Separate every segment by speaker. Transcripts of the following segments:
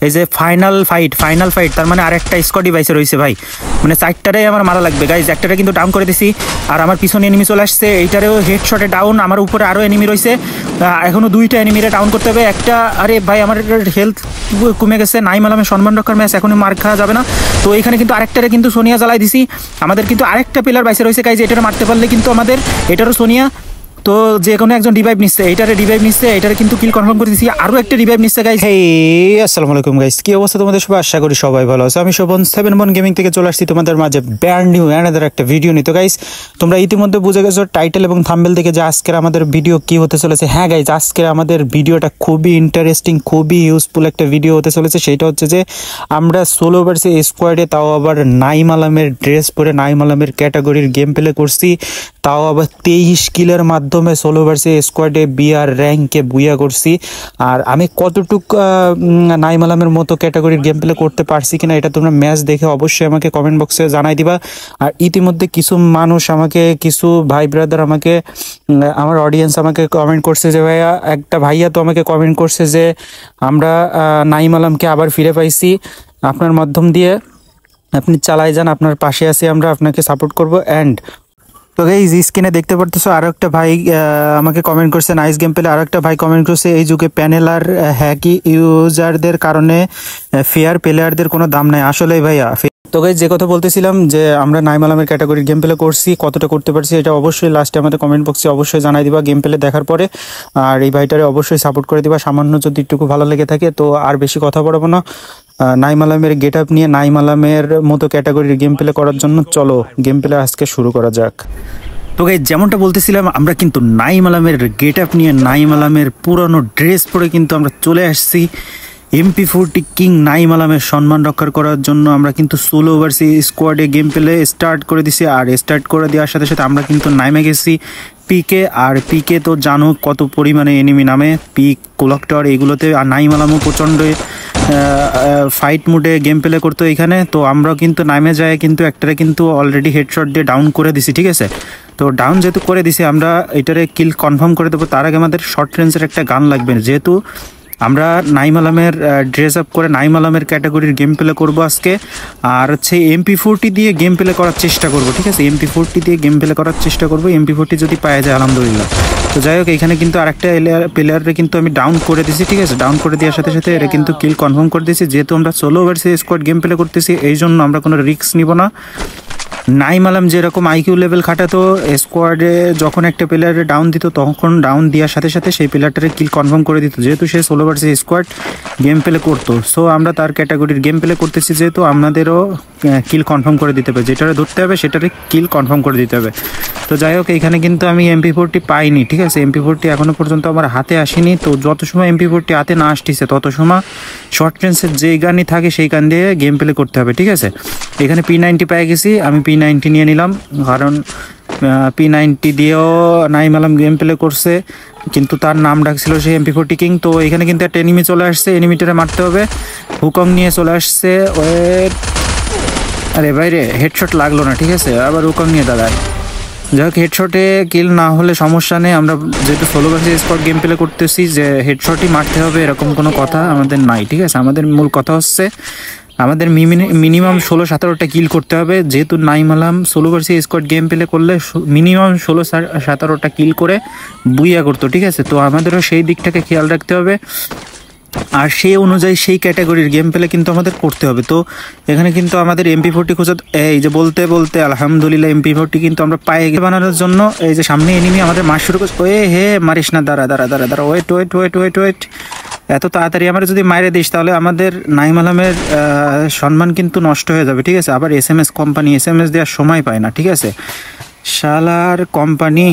Speaker 1: এই যে final fight তার মানে আরেকটা স্কোয়াড ডিভাইসে রয়েছে ভাই, মানে 4টারে আমার মারা লাগবে গাইজ। একটারে কিন্তু ডাউন করে দিছি, আর আমার পিছনে এনিমি চলে আসছে, এইটারেও হেডশটে ডাউন। আমার উপরে আরও এনিমি রয়েছে, এখনও 2টা এনিমিরে ডাউন করতে হবে। একটা আরে ভাই আমার হেলথ কমে গেছে, নাইম আলমের সম্মান রক্ষার ম্যাচ, এখনই মার খাওয়া যাবে না। তো এখানে কিন্তু আরেকটারে কিন্তু সোনিয়া জ্বালাই দিছি। আমাদের কিন্তু আরেকটা প্লেয়ার বাইসে রয়েছে গাইজ, এটারে মারতে পারলে কিন্তু আমাদের এটারও সোনিয়া। তো যে কোনো একজন রিভাইভ নিচ্ছে, এইটারে রিভাইভ নিচ্ছে, এইটারে কিন্তু কিল কনফার্ম করে দিচ্ছি, আরও একটা রিভাইভ নিচ্ছে গাইজ। হেই আসসালামু আলাইকুম গাইজ, কি অবস্থা তোমাদের সবাই? আশা করি সবাই ভালো আছে। আমি শোভন 7 গেমিং থেকে চলে আসছি তোমাদের মাঝে ব্র্যান্ড নিউ অ্যানাদার একটা ভিডিও নিতে। গাইজ তোমরা ইতিমধ্যে বুঝে গেছো টাইটেল এবং থাম্বনেল থেকে যে আজকের আমাদের ভিডিও কি হতে চলেছে। হ্যাঁ গাইজ, আজকের আমাদের ভিডিওটা খুবই ইন্টারেস্টিং, খুবই ইউজফুল একটা ভিডিও হতে চলেছে। সেটা হচ্ছে যে আমরা সোলো ভার্সেস স্কোয়াডে, তাও আবার নাইম আলমের ড্রেস পরে নাইম আলমের ক্যাটাগরির গেম প্লে করছি, তাও আবার 23 কিলের মাধ্যমে সোলো ভার্সেস স্কোয়াডে বিআর র্যাঙ্কে বুইয়া করছি। আর আমি কতটুক নাইম আলমের মতো ক্যাটাগরির গেম প্লে করতে পারছি কিনা এটা তোমরা ম্যাচ দেখে অবশ্যই আমাকে কমেন্ট বক্সে জানাই দিবা। আর ইতিমধ্যে কিছু মানুষ আমাকে, কিছু ভাই ব্রাদার আমাকে, আমার অডিয়েন্স আমাকে কমেন্ট করছে যে ভাইয়া, একটা ভাইয়া তো আমাকে কমেন্ট করছে যে আমরা নাইম আলমকে আবার ফিরে পাইছি, আপনার মাধ্যম দিয়ে আপনি চালাই যান, আপনার পাশে আছি আমরা, আপনাকে সাপোর্ট করবো। অ্যান্ড তো গাইজ স্ক্রিনে দেখতে পারতেছো আরো একটা ভাই আমাকে কমেন্ট করছে নাইস গেম প্লে। আরো একটা ভাই কমেন্ট করছে এই যুগে প্যানেল আর হ্যাকি ইউজারদের কারণে ফেয়ার প্লেয়ারদের কোনো দাম নাই। আসলে ভাইয়া তো গাইজ যে কথা বলতেছিলাম যে আমরা নাইম আলমের ক্যাটাগরির গেম প্লে করছি, কতটা করতে পারছি এটা অবশ্যই লাস্টে আমাদের কমেন্ট বক্সে অবশ্যই জানাই দিবা গেম প্লে দেখার পরে। আর এই ভাইটারে অবশ্যই সাপোর্ট করে দিবা, সামান্য যদি একটু ভালো লেগে থাকে। তো আর বেশি কথা বলবো না, নাইম আলমের গেট আপ নিয়ে নাইম আলমের মতো ক্যাটাগরির গেম প্লে করার জন্য চলো গেম প্লে আজকে শুরু করা যাক। তো গাইজ যেমনটা বলতেছিলাম, আমরা কিন্তু নাইম আলমের গেট আপ নিয়ে নাইম আলমের পুরনো ড্রেস পরে কিন্তু আমরা চলে আসছি MP40 কিং নাইম আলমের সম্মান রক্ষা করার জন্য। আমরা কিন্তু সোলো ভার্সেস স্কোয়াডে গেম প্লে স্টার্ট করে দিছি, আর স্টার্ট করে দেওয়ার সাথে সাথে আমরা কিন্তু নাইমে গেছি পিকে। আর পিকে তো জানো কত পরিমাণে এনিমি নামে, পিক কোলাক্টর এগুলোতে। আর নাইম আলমও প্রচণ্ড ফাইট মুডে গেম প্লে করতো এখানে। তো আমরা কিন্তু নাইমে যায় কিন্তু একটারে কিন্তু অলরেডি হেডশট দিয়ে ডাউন করে দিছি, ঠিক আছে। তো ডাউন যেহেতু করে দিছি, আমরা এটারে কিল কনফার্ম করে দেবো। তার আগে আমাদের শর্ট রেঞ্জের একটা গান লাগবে, যেহেতু আমরা নাইম আলমের ড্রেস আপ করে নাইম আলমের ক্যাটাগরির গেম প্লে করবো আজকে। আর হচ্ছে MP40 দিয়ে গেম প্লে করার চেষ্টা করবো, ঠিক আছে। MP40 দিয়ে গেম প্লে করার চেষ্টা করবো, MP40 যদি পাওয়া যায় আলহামদুলিল্লাহ। তো যাই হোক, এখানে কিন্তু আরেকটা প্লেয়ারে কিন্তু আমি ডাউন করে দিছি, ঠিক আছে। ডাউন করে দেওয়ার সাথে সাথে এটা কিন্তু কিল কনফার্ম করে দিয়েছি। যেহেতু আমরা solo versus squad game play করতেছি, এই জন্য আমরা কোনো রিস্ক নিব না। নাইম আলম যেরকম আইকিউ লেভেল খাটাতো, স্কোয়াডে যখন একটা প্লেয়ারে ডাউন দিত তখন ডাউন দেওয়ার সাথে সাথে সেই প্লেয়ারটারে কিল কনফার্ম করে দিত, যেহেতু সে solo versus squad game play করতো। সো আমরা তার ক্যাটাগরির গেম প্লে করতেছি, যেহেতু আমাদেরও কিল কনফার্ম করে দিতে হবে, যেটারে ধরতে হবে সেটারে কিল কনফার্ম করে দিতে হবে। তো যাই হোক, এখানে কিন্তু আমি MP40 পাইনি, ঠিক আছে। MP40 এখনও পর্যন্ত আমার হাতে আসেনি। তো যত সময় MP40 হাতে না আসতেছে তত সময় শর্ট রেঞ্জের যেই গানই থাকে সেই গান দিয়ে গেম প্লে করতে হবে, ঠিক আছে। এখানে P90 পেয়ে গেছি, আমি P90 নিয়ে নিলাম, কারণ P90 দিয়েও নাইম আলম গেম প্লে করছে, কিন্তু তার নাম ডাকছিল সে MP40 কিং। তো এখানে কিন্তু একটা এনিমি চলে আসছে, এনিমিটারে মারতে হবে। হুকং নিয়ে চলে আসছে, আরে বাইরে হেডশট লাগলো না, ঠিক আছে। আবার হুকং নিয়ে দাঁড়ায়। যাই হোক, হেডশটে কিল না হলে সমস্যা নেই। আমরা যেহেতু solo versus squad game play করতেছি, যে হেডশটই মারতে হবে এরকম কোনো কথা আমাদের নাই, ঠিক আছে। আমাদের মূল কথা হচ্ছে আমাদের মিনিমাম 16-17টা কিল করতে হবে। যেহেতু Naim Alam solo versus squad game play করলে মিনিমাম 16-17টা কিল করে বুইয়া করতো, ঠিক আছে। তো আমাদেরও সেই দিকটাকে খেয়াল রাখতে হবে, আর সেই অনুযায়ী সেই ক্যাটাগরির গেম প্লে কিন্তু আমাদের করতে হবে। তো এখানে কিন্তু আমাদের MP40 খোঁজা, এই যে বলতে বলতে আলহামদুলিল্লাহ MP40 কিন্তু আমরা পায়ে বানানোর জন্য এই যে সামনে এনিমি আমাদের মার শুরু করছে। হে মারিস না, দাঁড়া, ওয়েট। এত তাড়াতাড়ি আমরা যদি মাইরে দিস তাহলে আমাদের নাইম আলমের সম্মান কিন্তু নষ্ট হয়ে যাবে, ঠিক আছে। আবার SMS কোম্পানি SMS দেওয়ার সময় পায় না, ঠিক আছে, শালার কোম্পানি।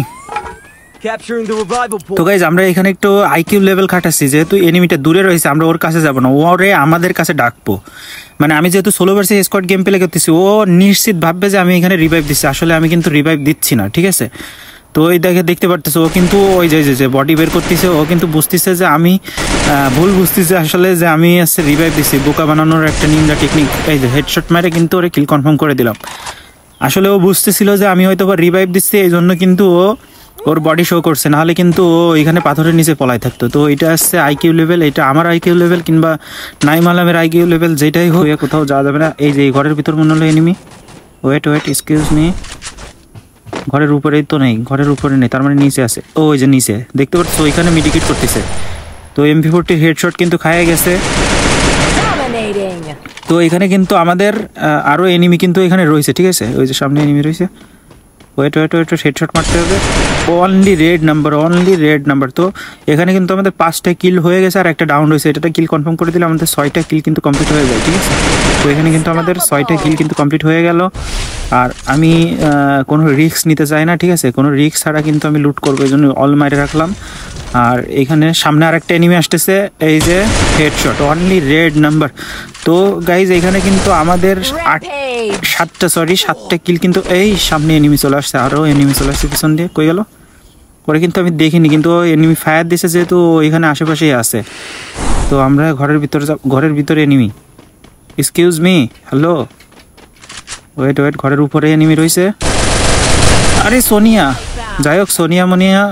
Speaker 1: তো গাইজ আমরা এখানে একটু আইকিউ লেভেল খাটাচ্ছি, যেহেতু এনিমিটা দূরে রয়েছে আমরা ওর কাছে যাবো না, ওরে আমাদের কাছে ডাকবো। মানে আমি যেহেতু solo versus squad game play করতেছি, ও নিশ্চিত ভাববে যে আমি এখানে রিভাইভ দিচ্ছি, আসলে আমি কিন্তু রিভাইভ দিচ্ছি না, ঠিক আছে। তো ওই দেখতে পারতেছে, ও কিন্তু ওই যে বডি বের করতেছে, ও কিন্তু বুঝতেছে যে আমি ভুল বুঝতেছে আসলে যে আমি হচ্ছে রিভাইভ দিচ্ছি। বোকা বানানোর একটা নিন্দা টেকনিক। এই যে হেডশট মারে কিন্তু ওরে কিল কনফার্ম করে দিলাম। আসলে ও বুঝতেছিল যে আমি হয়তো বা রিভাইভ দিচ্ছি, এই জন্য কিন্তু ও ওর বডি শো করছে, নাহলে কিন্তু ও এখানে পাথরের নিচে পলায় থাকতো। তো এটা আসছে আইকিউ লেভেল, এটা আমার আইকিউ লেভেল কিংবা নাইম আলমের আইকিউ লেভেল, যেটাই হোক কোথাও যাওয়া যাবে না। এই যে এই ঘরের ভিতর মনে হলো এনিমি। ওয়েট এক্সকিউজ মি, ঘরের উপরেই তো নেই, ঘরের উপরে নেই, তার মানে নিচে আছে। ও ওই যে নিচে দেখতে পাচ্ছ, ওইখানে মিডিকেট করতেছে। তো MP40 হেডশট কিন্তু খাইয়ে গেছে। তো এখানে কিন্তু আমাদের আরও এনিমি কিন্তু এখানে রয়েছে, ঠিক আছে, ওই যে সামনে এনিমি রয়েছে। ওয়েট হেডশট মারতে হবে। Only red number. তো এখানে কিন্তু আমাদের 5টা কিল হয়ে গেছে আর একটা ডাউন রয়েছে। এটাতে কিল কনফার্ম করে দিলে আমাদের 6টা কিল কিন্তু কমপ্লিট হয়ে যায়, ঠিক আছে। তো এখানে কিন্তু আমাদের 6টা কিল কিন্তু কমপ্লিট হয়ে গেল। আর আমি কোনো রিস্ক নিতে চাই না, ঠিক আছে, কোনো রিস্ক ছাড়া কিন্তু আমি লুট করবো, এই জন্য অল মাইরে রাখলাম। আর এখানে সামনে আরেকটা এনিমি আসতেছে, এই যে হেডশট, অনলি রেড নাম্বার। তো গাইজ এখানে কিন্তু আমাদের 7টা কিল কিন্তু। এই সামনে এনিমি চলে আসছে, আরও এনিমি চলে আসছে পিছন দিয়ে। কই গেল পরে কিন্তু আমি দেখিনি, কিন্তু এনিমি ফায়ার দিছে যেহেতু এখানে আশেপাশেই আছে। তো আমরা ঘরের ভিতরে enemy. Excuse me, hello, wait ঘরের উপরে এনিমি রয়েছে। আরে সোনিয়া, যাই হোক সোনিয়া মনিয়া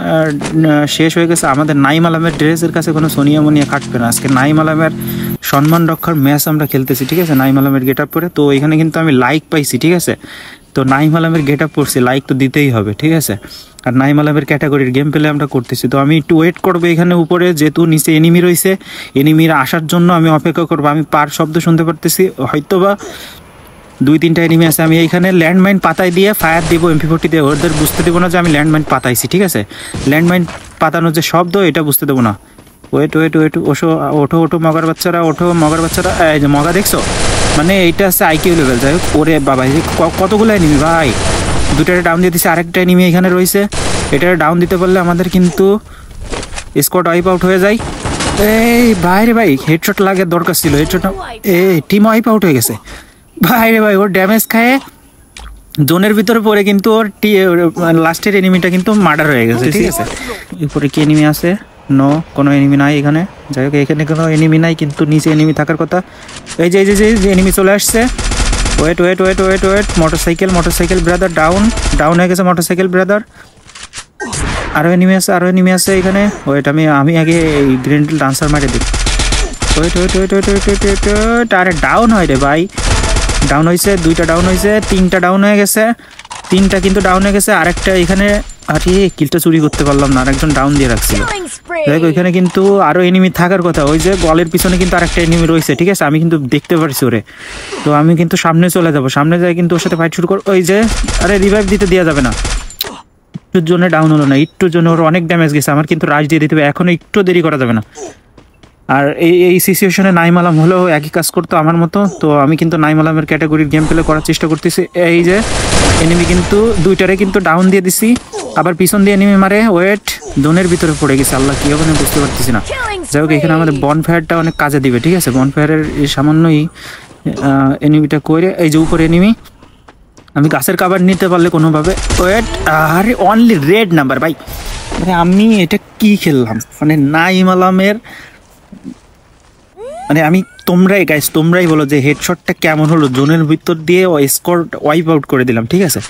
Speaker 1: শেষ হয়ে গেছে। আমাদের নাইম আলমের ড্রেসের কাছে কোনো সোনিয়া মনিয়া কাটবে না। আজকে নাইম আলমের সম্মান রক্ষার ম্যাচ আমরা খেলতেছি, ঠিক আছে, নাইম আলমের গেট আপ পরে। তো এখানে কিন্তু আমি লাইক পাইছি, ঠিক আছে। তো নাইম আলমের গেট আপ পড়ছি, লাইক তো দিতেই হবে, ঠিক আছে। আর নাইম আলমের ক্যাটাগরির গেম প্লে আমরা করতেছি। তো আমি একটু ওয়েট করবো এখানে উপরে, যেহেতু নিচে এনিমি রয়েছে, এনিমির আসার জন্য আমি অপেক্ষা করবো। আমি পার শব্দ শুনতে পারতেছি, হয়তোবা 2-3টা এনিমি আছে। আমি এইখানে ল্যান্ডমাইন পাতায় দিয়ে ফায়ার দিব MP40 দিয়ে, ওদের বুঝতে দেবো না যে আমি ল্যান্ডমাইন পাতাইছি, ঠিক আছে। ল্যান্ডমাইন পাতানোর যে শব্দ, এটা বুঝতে দেবো না। ওয়েট ওঠো মগার বাচ্চারা, এই যে মগা দেখছো, মানে এইটা আছে আইকিউ লেভেল। যাই হোক, ওরে বাবা কতগুলো এনিমি ভাই, 2টা ডাউন দিয়ে দিচ্ছে, আরেকটা এনিমি এখানে রয়েছে। এটা ডাউন দিতে পারলে আমাদের কিন্তু স্কোয়াড ওয়াইপ আউট হয়ে যায়। এই ভাই হেডশট লাগে দরকার ছিল, হেডশট। টিম ওয়াইপ আউট হয়ে গেছে ভাই, ওর ড্যামেজ খায় জোনের ভিতরে পড়ে কিন্তু ওর লাস্টের এনিমিটা কিন্তু মার্ডার হয়ে গেছে, ঠিক আছে। উপরে কি এনিমি আছে? নো, কোনো এনিমি নাই এখানে। যাই হোক, এখানে কোনো এনিমি নাই, কিন্তু নিচে এনিমি থাকার কথা। এই যে এনিমি চলে আসছে। ওয়েট মোটরসাইকেল ব্রাদার ডাউন হয়ে গেছে, মোটরসাইকেল ব্রাদার। আরও এনিমি আছে এখানে। ওয়েট আমি আগে এই গ্রেনেড ডান্সার মারে দিই। ওয়েট আরে ডাউন হয় রে ভাই, ডাউন হয়েছে, 2টা ডাউন হয়েছে, 3টা ডাউন হয়ে গেছে, 3টা কিন্তু ডাউন হয়ে গেছে। আরেকটা এখানে, আরে কিলটা চুরি করতে পারলাম না, আরেকজন ডাউন দিয়ে রাখছিল। দেখো এখানে কিন্তু আরো এনিমি থাকার কথা, ওই যে গলের পিছনে কিন্তু আরেকটা এনিমি রয়েছে, ঠিক আছে, আমি কিন্তু দেখতে পারছি ওরে। তো আমি কিন্তু সামনে চলে যাবো, সামনে যাই কিন্তু ওর সাথে ফাইট শুরু কর। ওই যে আরে রিভাইভ দিতে দেওয়া যাবে না, একটুর জন্য ডাউন হলো না, একটুর জন্য ওর অনেক ড্যামেজ গেছে। আমার কিন্তু রাশ দিয়ে দিতে হবে, এখনো একটু দেরি করা যাবে না। আর এই সিচুয়েশনে নাইম আলম হলেও একই কাজ করতো আমার মতো। তো আমি কিন্তু নাইম আলমের ক্যাটাগরির গেম প্লে করার চেষ্টা করতেছি। এই যে এনিমি কিন্তু 2টারে কিন্তু ডাউন দিয়ে দিছি, আবার পিছন দিয়ে এনিমি মারে। ওয়েট জোনের ভিতরে পড়ে গেছে, আল্লাহ কি হবে বুঝতে পারতেছি না। যাই হোক, এখানে আমাদের বনফায়ারটা অনেক কাজে দিবে, ঠিক আছে। বনফায়ারের এই সামান্যই এনিমিটা করে, এই যে উপরে এনিমি, আমি গাছের কাভার নিতে পারলে কোনোভাবে। ওয়েট, আরে অনলি রেড নাম্বার ভাই, মানে আমি এটা কি খেললাম, মানে নাইম আলমের, মানে আমি তোমরাই বলো যে হেডশটটা কেমন হলো, জোনের ভিতর দিয়ে স্কোর ওয়াইপ আউট করে দিলাম, ঠিক আছে।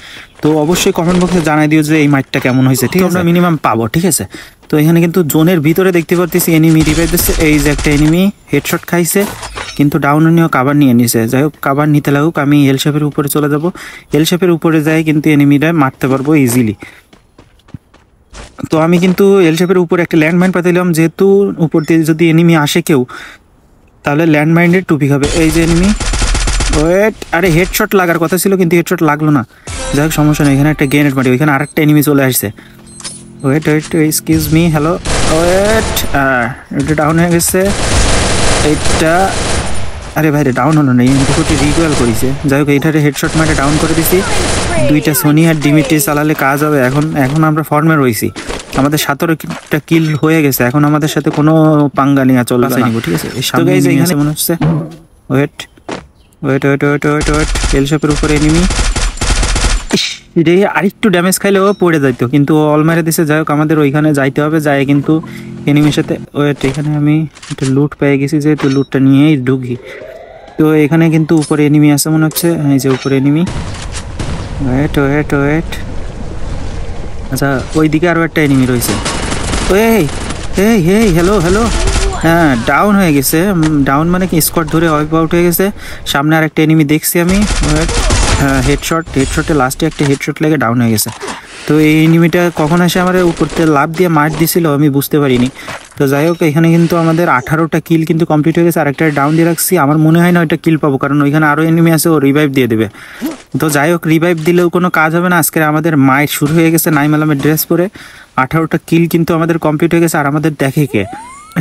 Speaker 1: তো অবশ্যই কমেন্ট বক্সে জানাই দিও যে এই মাইটটা কেমন হয়েছে, ঠিক আছে, আমরা মিনিমাম পাবো, ঠিক আছে। তো এখানে কিন্তু জোনের ভিতরে দেখতে পাচ্ছি এনিমি রিভাইভ দিচ্ছে। এই যে একটা এনিমি হেডশট খাইছে, কিন্তু ডাউন নিয়েও কাভার নিয়ে নিছে। যাই হোক, কাভার নিতে লাগুক, আমি এল শেপের উপরে চলে যাব। এল শেপের উপরে যাই কিন্তু এনিমিটা মারতে পারবো ইজিলি। তো আমি কিন্তু এল শেপের উপরে একটা ল্যান্ডমাইন পাতাইলাম, যেহেতু উপর দিয়ে যদি এনিমি আসে কেউ, তাহলে ল্যান্ডমাইনের টুপি খাবে। এই যে এনিমি, ওয়েট, আরে হেডশট লাগার কথা ছিল কিন্তু হেডশট লাগলো না। যাই হোক, সমস্যা নেই, এখানে একটা গ্রেনেড মারি, ওইখানে আরেকটা এনিমি চলে আসছে। Wait excuse me, hello, wait, এটা ডাউন হয়ে গেছে। এইটা, আরে ভাই ডাউন হলো না, ইনপুটটি রিকোয়েল করেছে। যাই হোক, এইটারে হেডশট মারে ডাউন করে দিছি। 2টা সোনি আর ডিমিটি চালালে কাজ হবে। এখন আমরা ফর্মে রয়েছি, আমাদের 17টা কিল হয়ে গেছে। এখন আমাদের সাথে কোনো পাঙ্গা নিয়ে চলে আসেনি, ঠিক আছে। এখানে মনে হচ্ছে, ওয়েট, এল শেপের উপরে এনিমি, রে আরেকটু ড্যামেজ খাইলেও পড়ে যাইতো, কিন্তু অল মেরে দিছে। যাই হোক, আমাদের ওইখানে যাইতে হবে, যাই কিন্তু এনিমির সাথে। ওয়েট, এখানে আমি একটা লুট পেয়ে গেছি, যেহেতু লুটটা নিয়েই ঢুকি। তো এখানে কিন্তু উপরে এনিমি আছে মনে হচ্ছে, এই যে উপরে এনিমি। ওয়েট আচ্ছা ওইদিকে আরও একটা এনিমি রয়েছে। এই এই এই হ্যালো হ্যালো, হ্যাঁ ডাউন হয়ে গেছে। ডাউন মানে কি স্কোয়াড ধরে ওয়াইপ আউট হয়ে গেছে। সামনে আর একটা এনিমি দেখছি আমি, হেডশটে লাস্টে একটা হেডশট লেগে ডাউন হয়ে গেছে। তো এই এনিমিটা কখন আসে আমার উপরতে লাভ দিয়ে মার দিছিল আমি বুঝতে পারিনি। তো যাই হোক এখানে কিন্তু আমাদের 18টা কিল কিন্তু কমপ্লিট হয়ে গেছে। আর একটা ডাউন দিয়ে রাখছি, আমার মনে হয় না ওইটা কিল পাবো, কারণ ওইখানে আরও এনিমি আছে, ও রিভাইভ দিয়ে দেবে। তো যাই হোক রিভাইভ দিলেও কোনো কাজ হবে না। আজকে আমাদের মাইট শুরু হয়ে গেছে নাইম আলমের ড্রেস পরে। 18টা কিল কিন্তু আমাদের কমপ্লিট হয়ে গেছে। আর আমাদের দেখে কে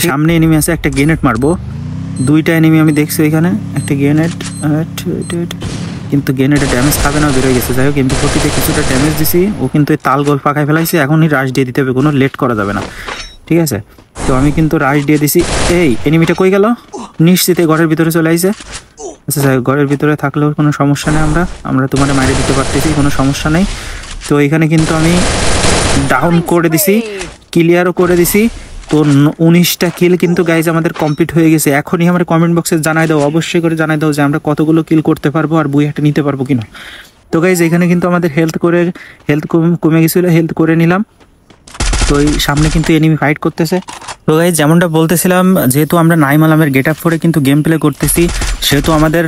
Speaker 1: সামনে এনিমি আছে, একটা গ্রেনেড মারবো। 2টা এনিমি আমি দেখছি ওইখানে, একটা গ্রেনেড, কিন্তু গ্রেনেডে ড্যামেজ খাবে না, বেরোয় গেছে। যাই হোক MP40 কিছুটা ড্যামেজ দিছি, ও কিন্তু তাল গোল পাকায় ফেলাইছে। এখনই রাশ দিয়ে দিতে হবে, কোনো লেট করা যাবে না, ঠিক আছে? তো আমি কিন্তু রাশ দিয়ে দিছি। এই এনিমিটা কই গেল? নিশ্চিত ঘরের ভিতরে চলে আইছে। আচ্ছা যাই হোক, ঘরের ভিতরে থাকলেও কোনো সমস্যা নেই, আমরা তোমার মাইরে দিতে পারতেছি, কোনো সমস্যা নেই। তো এখানে কিন্তু আমি ডাউন করে দিছি, ক্লিয়ারও করে দিছি। তো 19টা কিল কিন্তু গাইজ আমাদের কমপ্লিট হয়ে গেছে। এখনই আমার কমেন্ট বক্সে জানাই দাও, অবশ্যই করে জানাই দাও যে আমরা কতগুলো কিল করতে পারবো আর বুইয়াটা নিতে পারবো কিনা। তো গাইজ এখানে কিন্তু আমাদের হেলথ কমে গেছিলো, হেলথ করে নিলাম। তো এই সামনে কিন্তু এনিমি ফাইট করতেছে। তো গাইজ যেমনটা বলতেছিলাম, যেহেতু আমরা নাইম আলমের গেট আপ পরে কিন্তু গেম প্লে করতেছি, সেহেতু আমাদের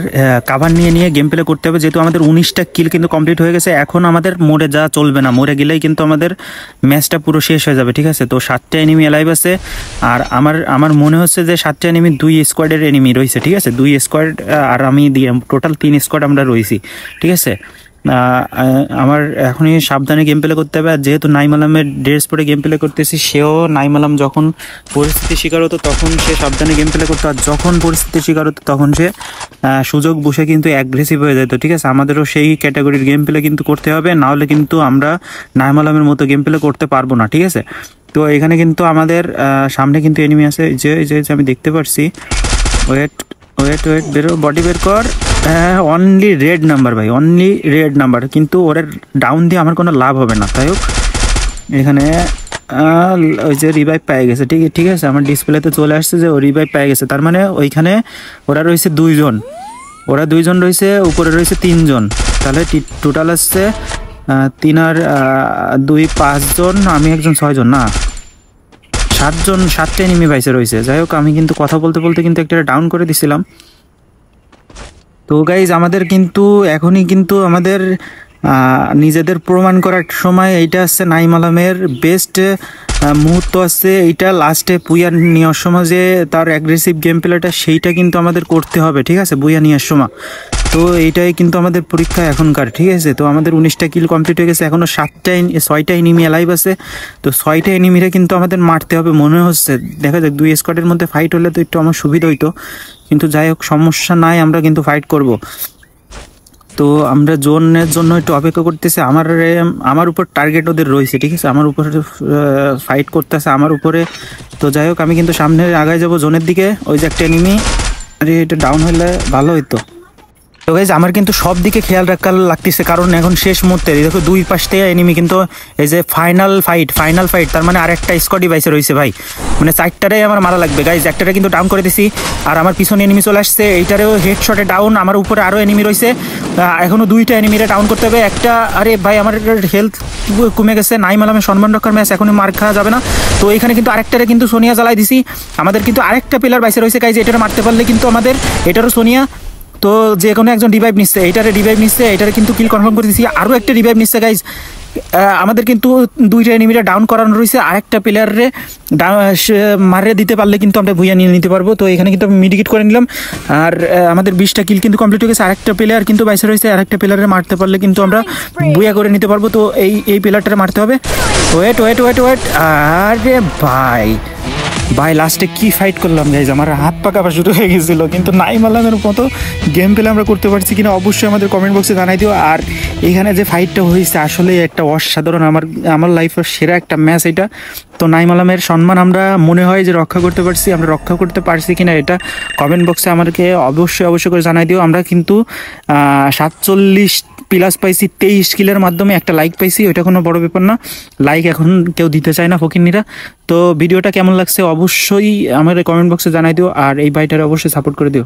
Speaker 1: কাভার নিয়ে গেম প্লে করতে হবে। যেহেতু আমাদের 19টা কিল কিন্তু কমপ্লিট হয়ে গেছে, এখন আমাদের মরে যা চলবে না, মরে গেলেই কিন্তু আমাদের ম্যাচটা পুরো শেষ হয়ে যাবে, ঠিক আছে? তো 7টা এনিমি অ্যালাইভ আছে। আর আমার মনে হচ্ছে যে 7টা এনিমি 2 স্কোয়াডের এনিমি রয়েছে, ঠিক আছে? 2 স্কোয়াড আর আমি দিয়ে টোটাল 3 স্কোয়াড আমরা রয়েছি, ঠিক আছে? আমার এখনই সাবধানে গেম প্লে করতে হবে। আর যেহেতু নাইম আলমের ড্রেস পরে গেম প্লে করতেছি, সেও নাইম আলম যখন পরিস্থিতির শিকার হতো তখন সে সাবধানে গেম প্লে করতো, আর যখন পরিস্থিতির শিকার হতো তখন সে সুযোগ বসে কিন্তু অ্যাগ্রেসিভ হয়ে যেত, ঠিক আছে? আমাদেরও সেই ক্যাটাগরির গেম প্লে কিন্তু করতে হবে, নাহলে কিন্তু আমরা নাইম আলমের মতো গেম প্লে করতে পারবো না, ঠিক আছে? তো এখানে কিন্তু আমাদের সামনে কিন্তু এনিমি আছে, যে আমি দেখতে পাচ্ছি। ওয়েট বেরো, বডি বের কর। অনলি রেড নাম্বার ভাই, অনলি রেড নাম্বার, কিন্তু ওরা ডাউন দিয়ে আমার কোনো লাভ হবে না। তাই হোক এখানে ওই যে রিভাইভ পেয়ে গেছে, ঠিক আছে? আমার ডিসপ্লেতে চলে আসছে যে ও রিভাইভ পেয়ে গেছে। তার মানে ওইখানে ওরা রয়েছে 2 জন, ওরা 2 জন রয়েছে, উপরে রয়েছে 3 জন। তাহলে টোটাল আসছে 3 আর 2 5 জন, আমি একজন 6 জন, না 7 জন, 7টা এনিমি বাইসে রয়েছে। যাই হোক আমি কিন্তু কথা বলতে কিন্তু একটা ডাউন করে দিছিলাম। তো গাইজ আমাদের কিন্তু এখনই কিন্তু আমাদের নিজেদের প্রমাণ করার সময়। এইটা হচ্ছে নাইম আলমের বেস্ট মুহূর্ত আছে এইটা। লাস্টে বুইয়া নেওয়ার সময় যে তার অ্যাগ্রেসিভ গেম প্লেটা, সেইটা কিন্তু আমাদের করতে হবে, ঠিক আছে? বুইয়া নেওয়ার সময়। তো এইটাই কিন্তু আমাদের পরীক্ষা এখনকার, ঠিক আছে? তো আমাদের 19টা কিল কমপ্লিট হয়ে গেছে, এখনও 6টা এনিমি অ্যালাইভ আছে। তো 6টা এনিমিরে কিন্তু আমাদের মারতে হবে মনে হচ্ছে। দেখা যাক, 2 স্কোয়াডের মধ্যে ফাইট হলে তো একটু আমার সুবিধা হইতো, কিন্তু যাই হোক সমস্যা নাই, আমরা কিন্তু ফাইট করব। তো আমরা জোনের জন্য একটু অপেক্ষা করতেছি। আমার উপর টার্গেট ওদের রয়েছে, ঠিক আছে? আমার উপরে ফাইট করতেছে আমার উপরে। তো যাই হোক আমি কিন্তু সামনে আগায় যাব জোনের দিকে। ওই যে একটা এনিমি, আরে এটা ডাউন হইলে ভালো হইতো। তো গাইজ আমার কিন্তু সব দিকে খেয়াল রাখার লাগতেছে, কারণ এখন শেষ মুহূর্তে দেখো 2 পাশ থেকে এনিমি কিন্তু এই যে ফাইনাল ফাইট, তার মানে আরেকটা স্কোয়াডই বাইসে রয়েছে ভাই। মানে 4টারে আমার মারা লাগবে গাইজ। একটারে কিন্তু ডাউন করে দিছি, আর আমার পিছনে এনিমি চলে আসছে, এইটারেও হেডশটে ডাউন। আমার উপরে আরও এনিমি রয়েছে, এখনও 2টা এনিমিরে ডাউন করতে হবে। একটা, আরে ভাই আমার হেলথ কমে গেছে। নাইম আলমের সম্মান রক্ষার ম্যাচ, এখনই মার খাওয়া যাবে না। তো এইখানে কিন্তু আরেকটারে কিন্তু সোনিয়া জ্বালাই দিছি। আমাদের কিন্তু আরেকটা প্লেয়ার বাইসে রয়েছে গাইজ, এটারে মারতে পারলে কিন্তু আমাদের, এটারও সোনিয়া। তো যে কোনো একজন রিভাইভ নিচ্ছে, এইটারে রিভাইভ নিচ্ছে, এইটারে কিন্তু কিল কনফার্ম করে দিচ্ছি। আরও একটা রিভাইভ নিচ্ছে গাইজ। আমাদের কিন্তু 2টা এনিমিটা ডাউন করানো রয়েছে, আরেকটা প্লেয়ারে মারে দিতে পারলে কিন্তু আমরা ভুইয়া নিয়ে নিতে পারবো। তো এখানে কিন্তু আমি মিডিকেট করে নিলাম। আর আমাদের 20টা কিল কিন্তু কমপ্লিট হয়ে গেছে। আরেকটা প্লেয়ার কিন্তু বাইসে রয়েছে, আরেকটা প্লেয়ারে মারতে পারলে কিন্তু আমরা ভুইয়া করে নিতে পারবো। তো এই প্লেয়ারটারে মারতে হবে। ওয়েট। আরে ভাই লাস্টে কি ফাইট করলাম গাইজ, আমার হাত পা কাঁপা শুরু হয়ে গেছিলো। কিন্তু নাইম আলমের মতো গেম প্লে আমরা করতে পারছি কিনা অবশ্যই আমাদের কমেন্ট বক্সে জানাই দিও। আর এখানে যে ফাইটটা হয়েছে আসলে একটা অসাধারণ, আমার লাইফের সেরা একটা ম্যাচ এটা। তো নাইম আলমের সম্মান আমরা মনে হয় যে রক্ষা করতে পারছি, আমরা রক্ষা করতে পারছি কিনা এটা কমেন্ট বক্সে আমাদেরকে অবশ্যই করে জানাই দিও। আমরা কিন্তু 47 প্লাস পাইছি 23 কিলের মাধ্যমে, একটা লাইক পাইছি, ওইটা কোনো বড় ব্যাপার না। লাইক এখন কেউ দিতে চায় না ফকিন্নিরা। তো ভিডিওটা কেমন লাগছে অবশ্যই আমাদের কমেন্ট বক্সে জানাই দিও, আর এই ভাইটারে অবশ্যই সাপোর্ট করে দিও।